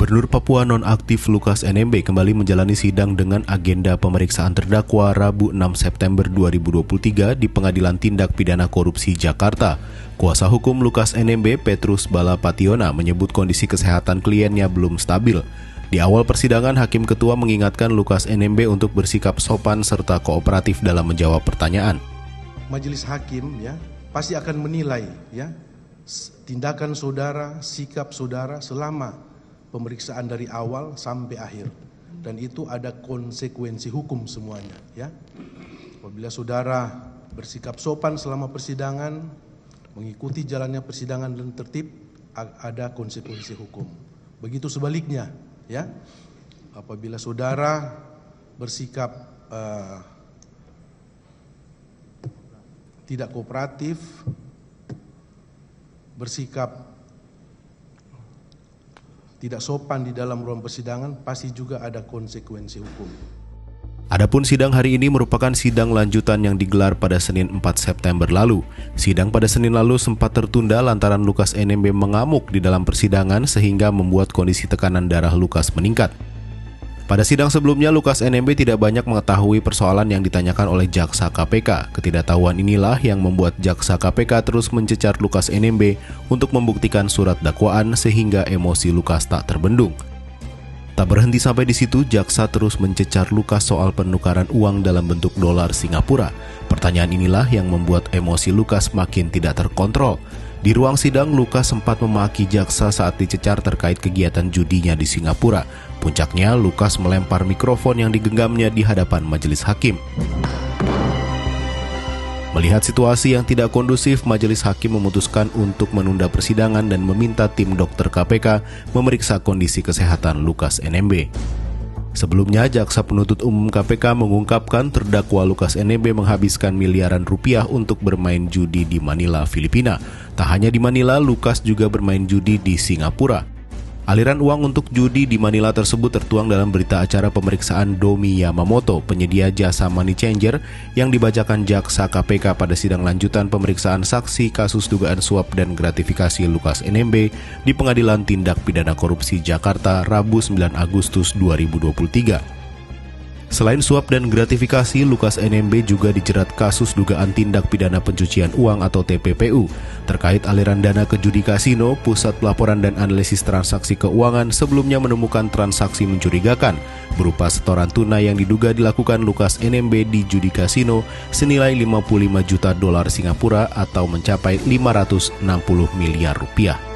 Gubernur Papua nonaktif Lukas NMB kembali menjalani sidang dengan agenda pemeriksaan terdakwa Rabu 6 September 2023 di Pengadilan Tindak Pidana Korupsi Jakarta. Kuasa hukum Lukas NMB, Petrus Balapationa, menyebut kondisi kesehatan kliennya belum stabil. Di awal persidangan, Hakim Ketua mengingatkan Lukas NMB untuk bersikap sopan serta kooperatif dalam menjawab pertanyaan. Majelis Hakim pasti akan menilai tindakan saudara, sikap saudara selama pemeriksaan dari awal sampai akhir, dan itu ada konsekuensi hukum semuanya. Apabila saudara bersikap sopan selama persidangan, mengikuti jalannya persidangan dan tertib, ada konsekuensi hukum. Begitu sebaliknya, apabila saudara bersikap tidak kooperatif, bersikap tidak sopan di dalam ruang persidangan, pasti juga ada konsekuensi hukum. Adapun sidang hari ini merupakan sidang lanjutan yang digelar pada Senin 4 September lalu. Sidang pada Senin lalu sempat tertunda lantaran Lukas NMB mengamuk di dalam persidangan sehingga membuat kondisi tekanan darah Lukas meningkat. Pada sidang sebelumnya, Lukas NMB tidak banyak mengetahui persoalan yang ditanyakan oleh Jaksa KPK. Ketidaktahuan inilah yang membuat Jaksa KPK terus mencecar Lukas NMB untuk membuktikan surat dakwaan sehingga emosi Lukas tak terbendung. Tak berhenti sampai di situ, Jaksa terus mencecar Lukas soal penukaran uang dalam bentuk dolar Singapura. Pertanyaan inilah yang membuat emosi Lukas makin tidak terkontrol. Di ruang sidang, Lukas sempat memaki Jaksa saat dicecar terkait kegiatan judinya di Singapura. Puncaknya, Lukas melempar mikrofon yang digenggamnya di hadapan majelis hakim. Melihat situasi yang tidak kondusif, majelis hakim memutuskan untuk menunda persidangan dan meminta tim dokter KPK memeriksa kondisi kesehatan Lukas NMB. Sebelumnya, Jaksa Penuntut Umum KPK mengungkapkan terdakwa Lukas NMB menghabiskan miliaran rupiah untuk bermain judi di Manila, Filipina. Tak hanya di Manila, Lukas juga bermain judi di Singapura. Aliran uang untuk judi di Manila tersebut tertuang dalam berita acara pemeriksaan Domi Yamamoto, penyedia jasa money changer, yang dibacakan Jaksa KPK pada sidang lanjutan pemeriksaan saksi kasus dugaan suap dan gratifikasi Lukas NMB di Pengadilan Tindak Pidana Korupsi Jakarta Rabu 9 Agustus 2023. Selain suap dan gratifikasi, Lukas NMB juga dijerat kasus dugaan tindak pidana pencucian uang atau TPPU terkait aliran dana ke judi kasino. Pusat Pelaporan dan Analisis Transaksi Keuangan sebelumnya menemukan transaksi mencurigakan berupa setoran tunai yang diduga dilakukan Lukas NMB di judi kasino senilai 55 juta dolar Singapura atau mencapai 560 miliar rupiah.